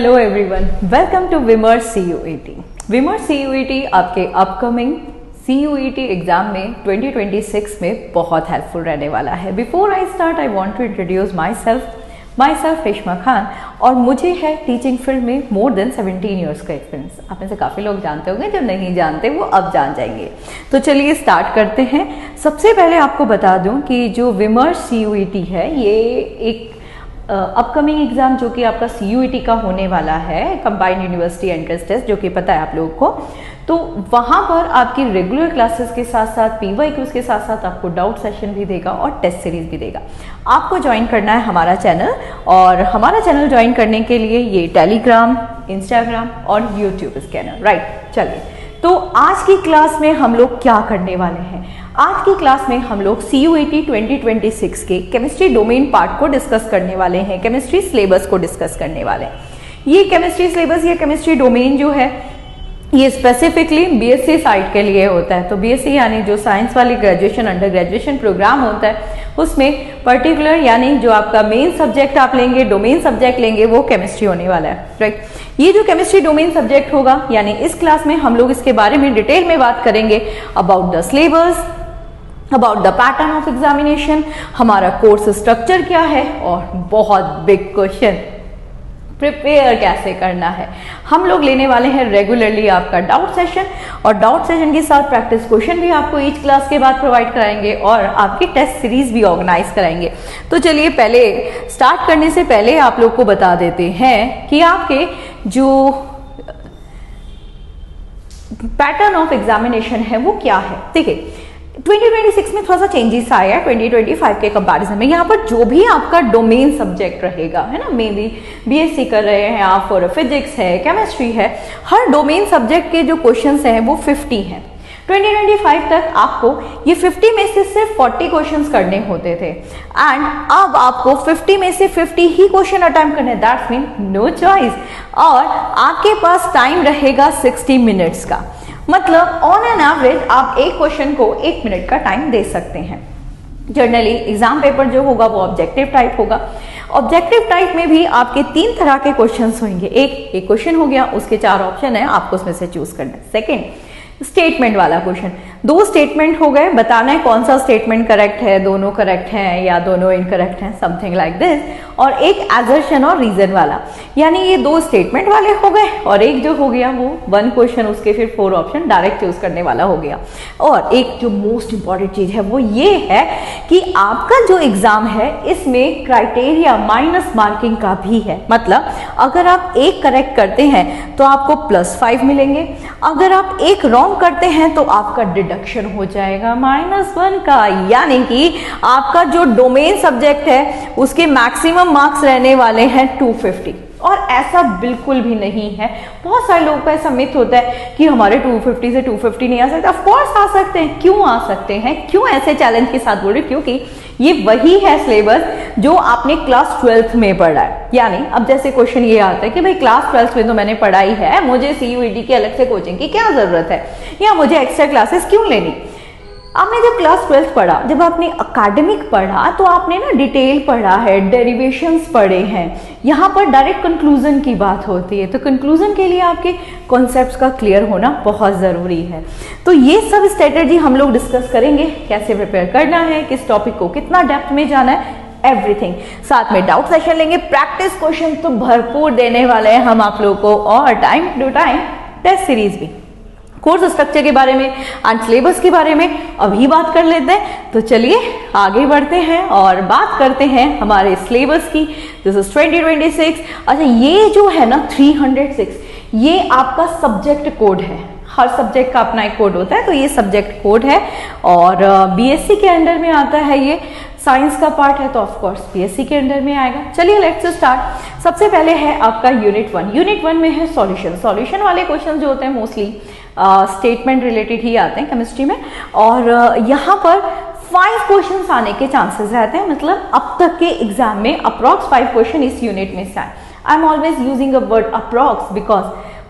Hello everyone, welcome to Vimar CUET। Vimar CUET आपके upcoming CUET exam में 2026 में बहुत हेल्पफुल रहने वाला है। Before I start I want to introduce myself Reshma Khan, और मुझे है टीचिंग फील्ड में मोर देन 17 ईयर्स का एक्सपीरियंस। आप में से काफ़ी लोग जानते होंगे, जो नहीं जानते वो अब जान जाएंगे। तो चलिए स्टार्ट करते हैं। सबसे पहले आपको बता दूं कि जो विमर CUET है ये एक अपकमिंग एग्जाम जो कि आपका CUET का होने वाला है, कंबाइंड यूनिवर्सिटी एंट्रेंस टेस्ट, जो कि पता है आप लोगों को। तो वहाँ पर आपकी रेगुलर क्लासेस के साथ साथ PYQs के साथ साथ आपको डाउट सेशन भी देगा और टेस्ट सीरीज भी देगा। आपको ज्वाइन करना है हमारा चैनल, और हमारा चैनल ज्वाइन करने के लिए ये टेलीग्राम, इंस्टाग्राम और यूट्यूब स्कैनर, राइट। चलिए, तो आज की क्लास में हम लोग क्या करने वाले हैं? आज की क्लास में हम लोग CUET 2026 के केमिस्ट्री डोमेन पार्ट को डिस्कस करने वाले हैं, केमिस्ट्री सिलेबस को डिस्कस करने वाले हैं। ये केमिस्ट्री सिलेबस या केमिस्ट्री डोमेन जो है ये स्पेसिफिकली BSc साइड के लिए होता है। तो BSc यानी जो साइंस वाली ग्रेजुएशन अंडर ग्रेजुएशन प्रोग्राम होता है, उसमें पर्टिकुलर यानी जो आपका मेन सब्जेक्ट आप लेंगे, डोमेन सब्जेक्ट लेंगे, वो केमिस्ट्री होने वाला है, राइट। ये जो केमिस्ट्री डोमेन सब्जेक्ट होगा, यानी इस क्लास में हम लोग इसके बारे में डिटेल में बात करेंगे about the syllabus, about the pattern of examination, हमारा कोर्स स्ट्रक्चर क्या है, और बहुत बिग क्वेश्चन प्रिपेयर कैसे करना है। हम लोग लेने वाले हैं रेगुलरली आपका डाउट सेशन, और डाउट सेशन के साथ प्रैक्टिस क्वेश्चन भी आपको ईच क्लास के बाद प्रोवाइड कराएंगे, और आपकी टेस्ट सीरीज भी ऑर्गेनाइज कराएंगे। तो चलिए, पहले स्टार्ट करने से पहले आप लोग को बता देते हैं कि आपके जो पैटर्न ऑफ एग्जामिनेशन है वो क्या है। देखिए, 2026 में थोड़ा सा चेंजेस आया है 2025 के कंपैरिजन में। यहाँ पर जो भी आपका डोमेन सब्जेक्ट रहेगा, है ना, मे बी BSc कर रहे हैं आप, और फिजिक्स है, केमिस्ट्री है, हर डोमेन सब्जेक्ट के जो क्वेश्चंस हैं वो 50 हैं। 2025 तक आपको ये 50 में से सिर्फ 40 क्वेश्चंस करने होते थे, एंड अब आपको 50 में से 50 ही क्वेश्चन अटेम्प्ट करने, दैट्स मीन नो चॉइस। और आपके पास टाइम रहेगा 60 मिनट्स का, मतलब ऑन एन एवरेज आप एक क्वेश्चन को 1 मिनट का टाइम दे सकते हैं। जनरली एग्जाम पेपर जो होगा वो ऑब्जेक्टिव टाइप होगा। ऑब्जेक्टिव टाइप में भी आपके 3 तरह के क्वेश्चंस होंगे। एक क्वेश्चन हो गया, उसके 4 ऑप्शन है, आपको उसमें से चूज करना है। सेकेंड, स्टेटमेंट वाला क्वेश्चन, 2 स्टेटमेंट हो गए, बताना है कौन सा स्टेटमेंट करेक्ट है, दोनों करेक्ट हैं या दोनों इनकरेक्ट हैं, समथिंग लाइक दिस। और एक एजर्शन और रीजन वाला, यानी ये 2 स्टेटमेंट वाले हो गए, और एक जो हो गया वो 1 क्वेश्चन, उसके फिर 4 ऑप्शन डायरेक्ट चूज करने वाला हो गया। और एक जो मोस्ट इंपॉर्टेंट चीज है वो ये है कि आपका जो एग्जाम है इसमें क्राइटेरिया माइनस मार्किंग का भी है। मतलब अगर आप एक करेक्ट करते हैं तो आपको +5 मिलेंगे, अगर आप एक रॉन्ग करते हैं तो आपका डिडक्शन हो जाएगा -1 का। यानी कि आपका जो डोमेन सब्जेक्ट है उसके मैक्सिमम मार्क्स रहने वाले हैं 250, और ऐसा बिल्कुल भी नहीं है। बहुत सारे लोगों का ऐसा मिथ होता है कि हमारे 250 से 250 नहीं आ सकते। ऑफ कोर्स आ सकते हैं, क्यों आ सकते हैं, क्यों ऐसे चैलेंज के साथ बोल रहे? क्योंकि ये वही है सिलेबस जो आपने क्लास 12th में पढ़ा है। यानी अब जैसे क्वेश्चन ये आता है कि भाई क्लास 12th में तो मैंने पढ़ाई है, मुझे CUET की अलग से कोचिंग की क्या जरूरत है, या मुझे एक्स्ट्रा क्लासेस क्यों लेनी? आपने जब क्लास 12th पढ़ा, जब आपने अकेडमिक पढ़ा, तो आपने ना डिटेल पढ़ा है, डेरिवेशंस पढ़े हैं। यहाँ पर डायरेक्ट कंक्लूजन की बात होती है, तो कंक्लूजन के लिए आपके कॉन्सेप्ट्स का क्लियर होना बहुत ज़रूरी है। तो ये सब स्ट्रेटेजी हम लोग डिस्कस करेंगे, कैसे प्रिपेयर करना है, किस टॉपिक को कितना डेप्थ में जाना है, एवरीथिंग। साथ में डाउट सेशन लेंगे, प्रैक्टिस क्वेश्चन तो भरपूर देने वाले हैं हम आप लोगों को, और time to time test series भी। कोर्स स्ट्रक्चर के बारे में एंड सिलेबस के बारे में अभी बात कर लेते हैं। तो चलिए आगे बढ़ते हैं और बात करते हैं हमारे सिलेबस की। This is 2026। अच्छा, ये जो है ना 306, ये आपका सब्जेक्ट कोड है। हर सब्जेक्ट का अपना एक कोड होता है, तो ये सब्जेक्ट कोड है, और BSc के अंडर में आता है। ये साइंस का पार्ट है, तो ऑफ कोर्स BSc के अंडर में आएगा। चलिए लेट्स स्टार्ट। सबसे पहले है आपका यूनिट 1। यूनिट 1 में है सॉल्यूशन। सॉल्यूशन वाले क्वेश्चन जो होते हैं मोस्टली स्टेटमेंट रिलेटेड ही आते हैं केमिस्ट्री में, और यहाँ पर 5 क्वेश्चंस आने के चांसेस रहते हैं। मतलब अब तक के एग्जाम में अप्रॉक्स 5 क्वेश्चन इस यूनिट में से आए। I am always using a word approx because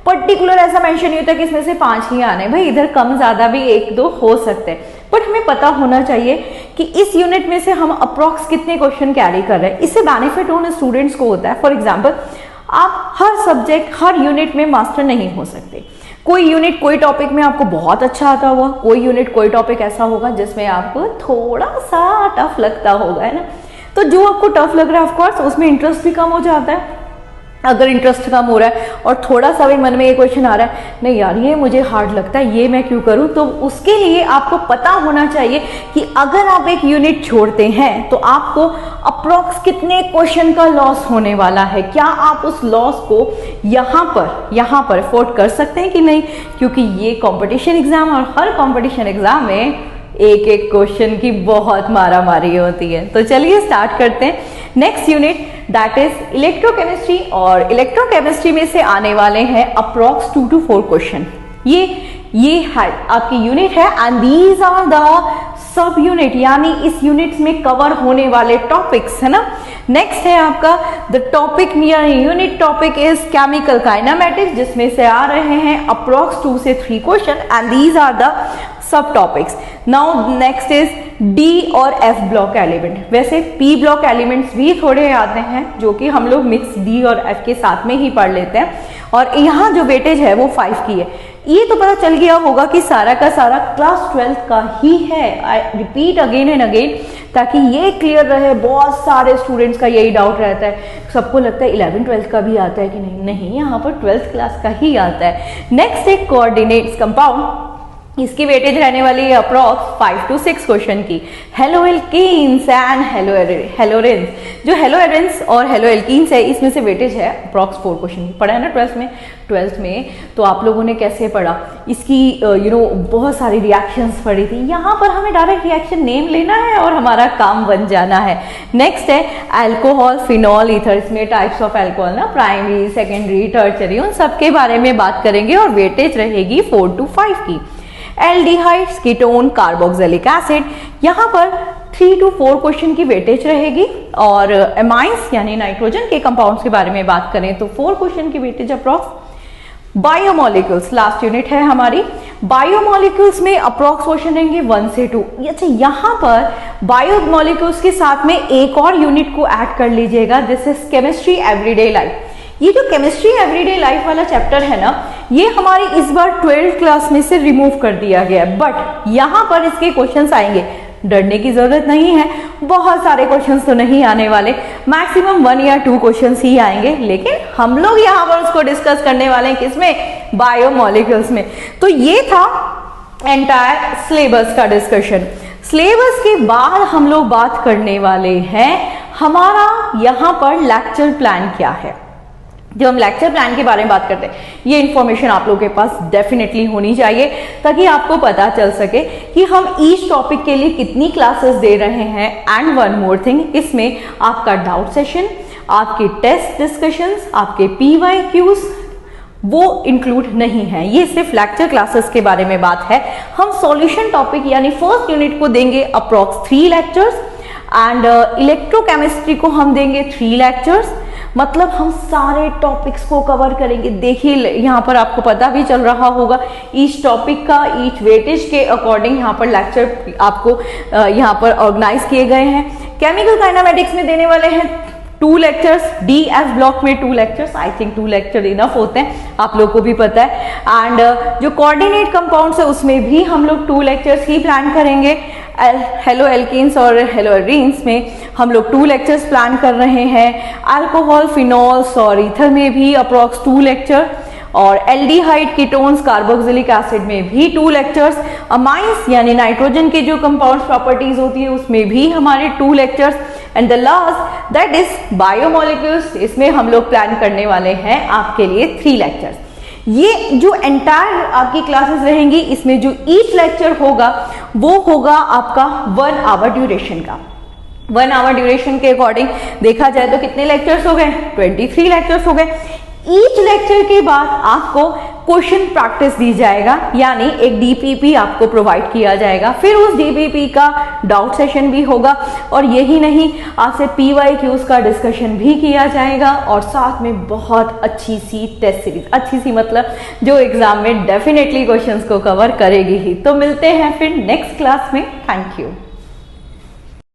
particular ऐसा मेंशन नहीं होता कि इसमें से 5 ही आने, भाई इधर कम ज्यादा भी 1-2 हो सकते हैं, बट हमें पता होना चाहिए कि इस यूनिट में से हम अप्रॉक्स कितने क्वेश्चन कैरी कर रहे हैं। इससे बेनिफिट उन स्टूडेंट्स को होता है। फॉर एग्जाम्पल आप हर सब्जेक्ट हर यूनिट में मास्टर नहीं हो सकते। कोई यूनिट कोई टॉपिक में आपको बहुत अच्छा आता होगा, कोई यूनिट कोई टॉपिक ऐसा होगा जिसमें आपको थोड़ा सा टफ लगता होगा, है ना। तो जो आपको टफ लग रहा है ऑफकोर्स उसमें इंटरेस्ट भी कम हो जाता है। अगर इंटरेस्ट कम हो रहा है और थोड़ा सा भी मन में ये क्वेश्चन आ रहा है, नहीं यार ये मुझे हार्ड लगता है, ये मैं क्यों करूं, तो उसके लिए आपको पता होना चाहिए कि अगर आप एक यूनिट छोड़ते हैं तो आपको अप्रॉक्स कितने क्वेश्चन का लॉस होने वाला है, क्या आप उस लॉस को यहाँ पर अफोर्ड कर सकते हैं कि नहीं, क्योंकि ये कंपटीशन एग्जाम और हर कंपटीशन एग्जाम में एक एक क्वेश्चन की बहुत मारामारी होती है। तो चलिए स्टार्ट करते हैं next unit, that is electrochemistry. और इलेक्ट्रोकेमिस्ट्री में से आने वाले हैं अप्रॉक्स 2 to 4 क्वेश्चन। ये है आपकी यूनिट है and these are the sub unit, यानी इस यूनिट में कवर होने वाले टॉपिक्स, है ना। नेक्स्ट है आपका the topic unit topic is chemical kinematics, जिसमें से आ रहे हैं अप्रॉक्स 2 से 3 question and these are the sub topics. Now next is D और एफ ब्लॉक एलिमेंट। वैसे पी ब्लॉक एलिमेंट्स भी थोड़े आते हैं जो कि हम लोग मिक्स डी और एफ के साथ में ही पढ़ लेते हैं, और यहाँ जो वेटेज है वो 5 की है। ये तो पता चल गया होगा कि सारा का सारा क्लास 12 का ही है। I repeat again and again ताकि ये क्लियर रहे। बहुत सारे स्टूडेंट्स का यही डाउट रहता है, सबको लगता है 11th-12th का भी आता है कि नहीं, यहाँ पर 12th क्लास का ही आता है। नेक्स्ट एक कोऑर्डिनेट्स कंपाउंड, इसकी वेटेज रहने वाली है अप्रॉक्स 5 to 6 क्वेश्चन की। हेलोएल्कीन्स एंड हेलोरेंस, जो हेलोएरेंस और हेलोएल्कीन्स है इसमें से वेटेज है अप्रॉक्स 4 क्वेश्चन की। पढ़ा है ना 12th में, तो आप लोगों ने कैसे पढ़ा, इसकी बहुत सारी रिएक्शंस पढ़ी थी। यहाँ पर हमें डायरेक्ट रिएक्शन नेम लेना है और हमारा काम बन जाना है। नेक्स्ट है अल्कोहल, फिनॉल, ईथर। इसमें टाइप्स ऑफ अल्कोहल ना, प्राइमरी, सेकेंडरी, टर्चरी, उन सबके बारे में बात करेंगे और वेटेज रहेगी 4 to 5 की। एल्डिहाइड्स, कीटोन, कार्बोक्सिलिक एसिड, यहाँ पर 3 to 4 क्वेश्चन की वेटेज रहेगी। और एमाइंस यानी नाइट्रोजन के कंपाउंड्स के बारे में बात करें तो 4 क्वेश्चन की weightage approx. Biomolecules last unit है हमारी। बायोमोलिक्यूल्स में अप्रॉक्स क्वेश्चन रहेंगे 1 से 2। अच्छा, यहाँ पर बायोमोलिक्यूल्स के साथ में एक और यूनिट को ऐड कर लीजिएगा, this is chemistry everyday life. ये जो केमिस्ट्री एवरीडे लाइफ वाला चैप्टर है ना, ये हमारी इस बार 12th क्लास में से रिमूव कर दिया गया है, बट यहाँ पर इसके क्वेश्चंस आएंगे, डरने की जरूरत नहीं है। बहुत सारे क्वेश्चंस तो नहीं आने वाले, मैक्सिमम 1 या 2 क्वेश्चंस ही आएंगे, लेकिन हम लोग यहाँ पर उसको डिस्कस करने वाले हैं किसमें, बायोमोलिक्यूल्स में। तो ये था एंटायर सिलेबस का डिस्कशन। सिलेबस के बाद हम लोग बात करने वाले हैं हमारा यहाँ पर लेक्चर प्लान क्या है। जब हम लेक्चर प्लान के बारे में बात करते हैं, ये इन्फॉर्मेशन आप लोगों के पास डेफिनेटली होनी चाहिए ताकि आपको पता चल सके कि हम ईच टॉपिक के लिए कितनी क्लासेस दे रहे हैं। एंड वन मोर थिंग, इसमें आपका डाउट सेशन, आपके टेस्ट डिस्कशंस, आपके PYQs वो इंक्लूड नहीं है। ये सिर्फ लेक्चर क्लासेस के बारे में बात है। हम सॉल्यूशन टॉपिक यानी फर्स्ट यूनिट को देंगे अप्रॉक्स 3 लेक्चर्स एंड इलेक्ट्रोकेमिस्ट्री को हम देंगे 3 लेक्चर्स। मतलब हम सारे टॉपिक्स को कवर करेंगे। देखिए यहाँ पर आपको पता भी चल रहा होगा ईच टॉपिक का ईच वेटेज के अकॉर्डिंग यहाँ पर लेक्चर आपको यहाँ पर ऑर्गेनाइज किए गए हैं। केमिकल काइनेमेटिक्स में देने वाले हैं 2 लेक्चर्स, DF ब्लॉक में 2 lectures, I think 2 lecture enough होते हैं, आप लोग को भी पता है। एंड जो कोऑर्डिनेट कंपाउंड्स है उसमें भी हम लोग 2 लेक्चर्स ही प्लान करेंगे। हेलो एल्कीन्स और हेलोरीन्स में हम लोग 2 लेक्चर्स प्लान कर रहे हैं। अल्कोहल, फिनॉल्स और ईथर में भी अप्रॉक्स 2 लेक्चर, और एल्डिहाइड, कीटोन्स, कार्बोक्सिलिक एसिड में भी 2 लेक्चर्स। अमाइंस यानी नाइट्रोजन के जो कंपाउंड्स प्रॉपर्टीज होती है उसमें भी हमारे 2 lectures. And the last that is biomolecules, इसमें हम लोग प्लान करने वाले हैं आपके लिए 3 लेक्चर्स। ये जो एंटायर आपकी क्लासेस रहेंगी, इसमें जो ईच लेक्चर होगा वो होगा आपका 1 आवर ड्यूरेशन का। 1 आवर ड्यूरेशन के अकॉर्डिंग देखा जाए तो कितने लेक्चर्स हो गए, 23 लेक्चर्स हो गए। ईच लेक्चर के बाद आपको क्वेश्चन प्रैक्टिस दी जाएगा, यानी एक DPP आपको प्रोवाइड किया जाएगा। फिर उस DPP का डाउट सेशन भी होगा, और यही नहीं, आपसे PYQs का डिस्कशन भी किया जाएगा, और साथ में बहुत अच्छी सी टेस्ट सीरीज, अच्छी सी मतलब जो एग्जाम में डेफिनेटली क्वेश्चंस को कवर करेगी ही। तो मिलते हैं फिर नेक्स्ट क्लास में। Thank you.